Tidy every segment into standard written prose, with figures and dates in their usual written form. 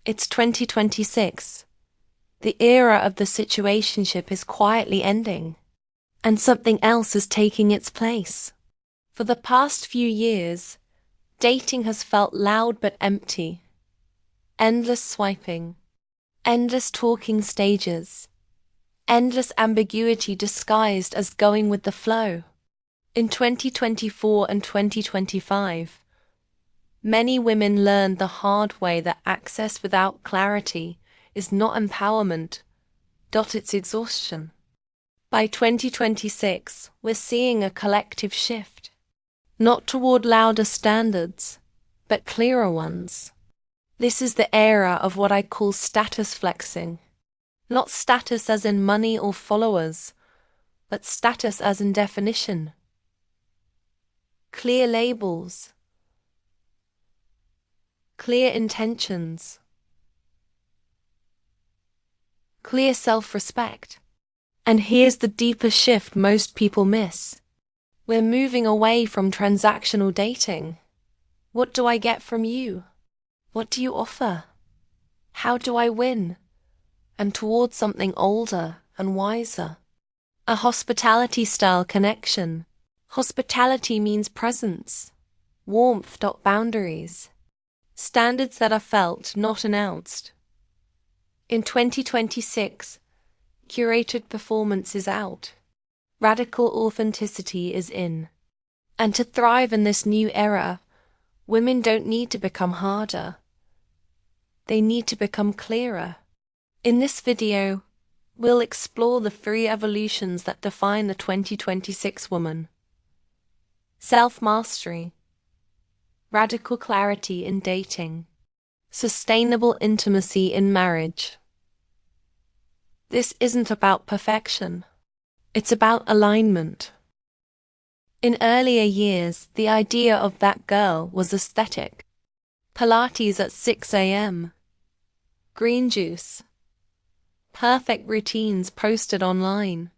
It's 2026. The era of the situationship is quietly ending, and something else is taking its place. For the past few years, dating has felt loud but empty. Endless swiping, endless talking stages, endless ambiguity disguised as going with the flow. In 2024 and 2025, many women learned the hard way that access without clarity is not empowerment, it's exhaustion. By 2026, we're seeing a collective shift, not toward louder standards, but clearer ones. This is the era of what I call status flexing. Not status as in money or followers, but status as in definition. Clear labels, clear intentions, clear self-respect. And here's the deeper shift most people miss. We're moving away from transactional dating. What do I get from you? What do you offer? How do I win? And towards something older and wiser. A hospitality-style connection. Hospitality means presence, warmth, boundaries. Standards that are felt, not announced. In 2026, curated performance is out. Radical authenticity is in. And to thrive in this new era, women don't need to become harder. They need to become clearer. In this video, we'll explore the 3 evolutions that define the 2026 woman. Self-mastery, radical clarity in dating, sustainable intimacy in marriage. This isn't about perfection. It's about alignment. In earlier years, the idea of that girl was aesthetic. Pilates at 6 a.m., green juice, perfect routines posted online.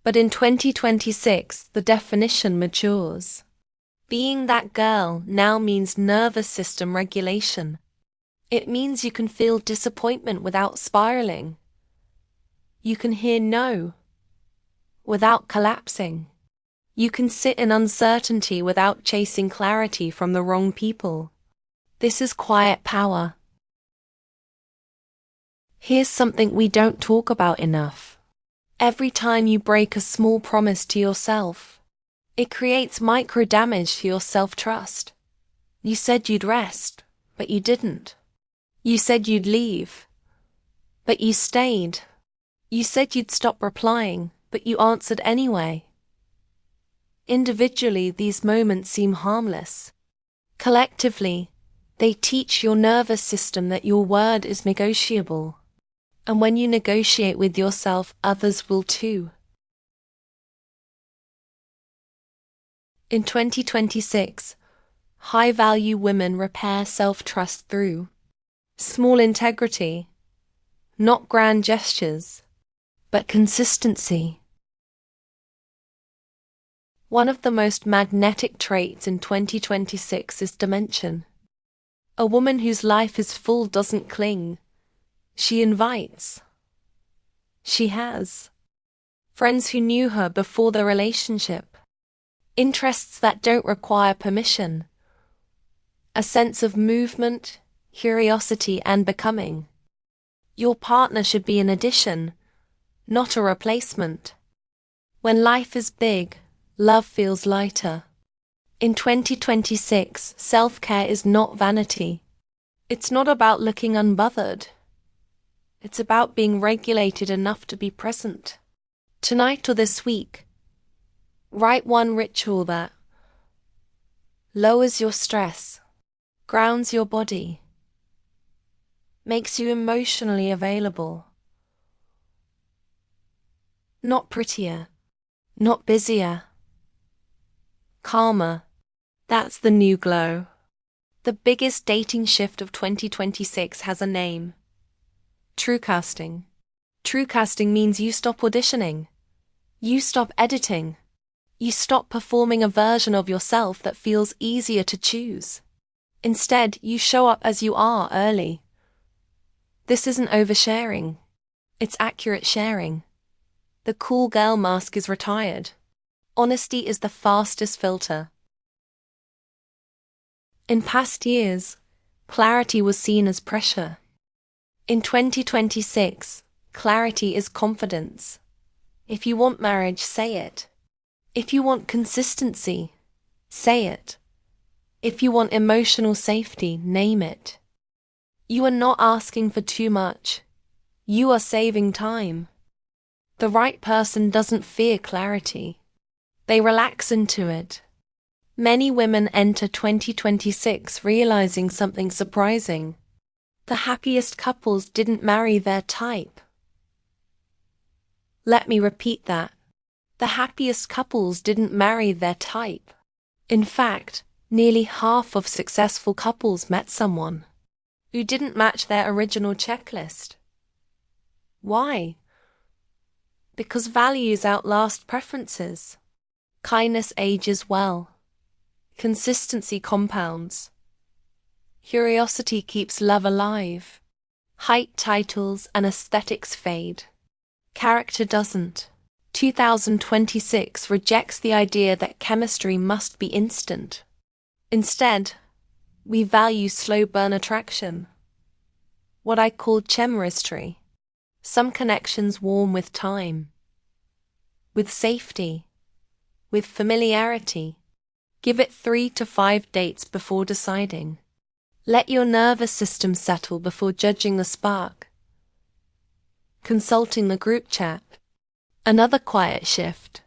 But in 2026, the definition matures. Being that girl now means nervous system regulation. It means you can feel disappointment without spiraling. You can hear no without collapsing. You can sit in uncertainty without chasing clarity from the wrong people. This is quiet power. Here's something we don't talk about enough. Every time you break a small promise to yourself, it creates micro damage to your self-trust. You said you'd rest, but you didn't. You said you'd leave, but you stayed. You said you'd stop replying, but you answered anyway. Individually, these moments seem harmless. Collectively, they teach your nervous system that your word is negotiable. And when you negotiate with yourself, others will too. In 2026, high-value women repair self-trust through small integrity, not grand gestures, but consistency. One of the most magnetic traits in 2026 is dimension. A woman whose life is full doesn't cling. She invites. She has friends who knew her before the relationship, interests that don't require permission, a sense of movement, curiosity, and becoming. Your partner should be an addition, not a replacement. When life is big, love feels lighter. In 2026, self-care is not vanity. It's not about looking unbothered. It's about being regulated enough to be present. Tonight or this week, write one ritual that lowers your stress, grounds your body, makes you emotionally available. Not prettier, not busier, calmer. That's the new glow. The biggest dating shift of 2026 has a name. Truecasting. Truecasting means you stop auditioning. You stop editing. You stop performing a version of yourself that feels easier to choose. Instead, you show up as you are early. This isn't oversharing. It's accurate sharing. The cool girl mask is retired. Honesty is the fastest filter. In past years, clarity was seen as pressure. In 2026, clarity is confidence. If you want marriage, say it. If you want consistency, say it. If you want emotional safety, name it. You are not asking for too much. You are saving time. The right person doesn't fear clarity. They relax into it. Many women enter 2026 realizing something surprising. The happiest couples didn't marry their type. Let me repeat that. The happiest couples didn't marry their type. In fact, nearly half of successful couples met someone who didn't match their original checklist. Why? Because values outlast preferences. Kindness ages well. Consistency compounds. Curiosity keeps love alive. Height, titles, and aesthetics fade. Character doesn't. 2026 rejects the idea that chemistry must be instant. Instead, we value slow burn attraction. What I call chemistry. Some connections warm with time. With safety. With familiarity. Give it 3 to 5 dates before deciding. Let your nervous system settle before judging the spark. Consulting the group chat. Another quiet shift.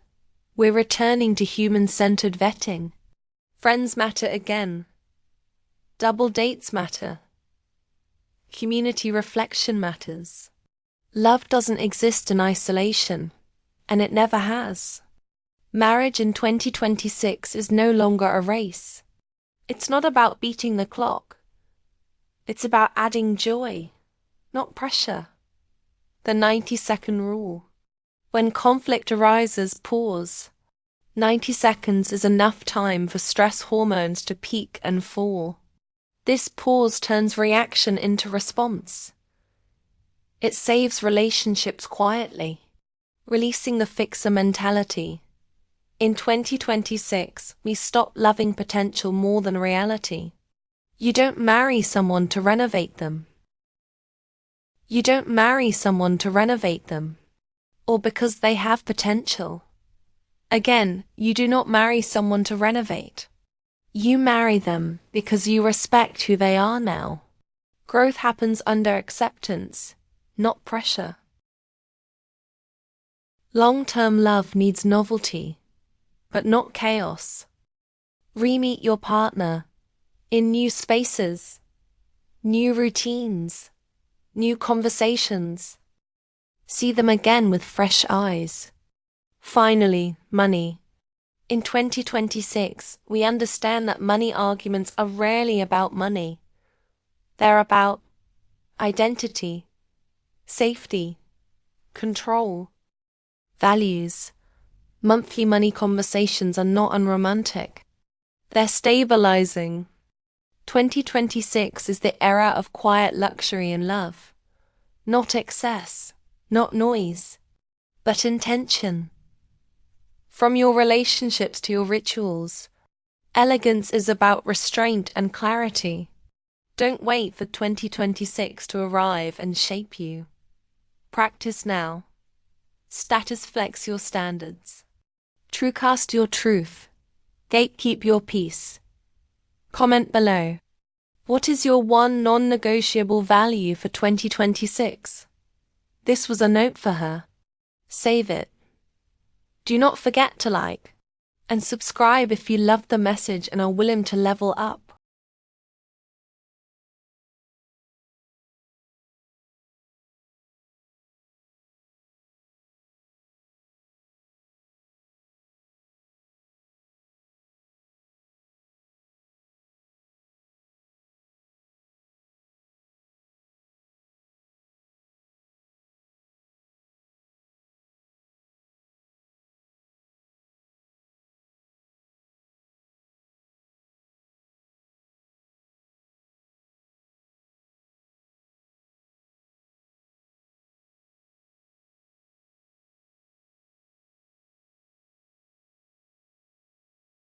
We're returning to human-centered vetting. Friends matter again. Double dates matter. Community reflection matters. Love doesn't exist in isolation, and it never has. Marriage in 2026 is no longer a race. It's not about beating the clock. It's about adding joy, not pressure. The 90-second rule. When conflict arises, pause. 90 seconds is enough time for stress hormones to peak and fall. This pause turns reaction into response. It saves relationships quietly, releasing the fixer mentality. In 2026, we stop loving potential more than reality. You don't marry someone to renovate them. You don't marry someone to renovate them, or because they have potential. Again, you do not marry someone to renovate. You marry them because you respect who they are now. Growth happens under acceptance, not pressure. Long-term love needs novelty, but not chaos. Re-meet your partner in new spaces, new routines, new conversations. See them again with fresh eyes. Finally, money. In 2026, we understand that money arguments are rarely about money. They're about identity, safety, control, values. Monthly money conversations are not unromantic. They're stabilizing. 2026 is the era of quiet luxury in love. Not excess, not noise, but intention. From your relationships to your rituals, elegance is about restraint and clarity. Don't wait for 2026 to arrive and shape you. Practice now. Status flex your standards. Truecast your truth. Gatekeep your peace. Comment below. What is your one non-negotiable value for 2026? This was a note for her. Save it. Do not forget to like and subscribe if you loved the message and are willing to level up.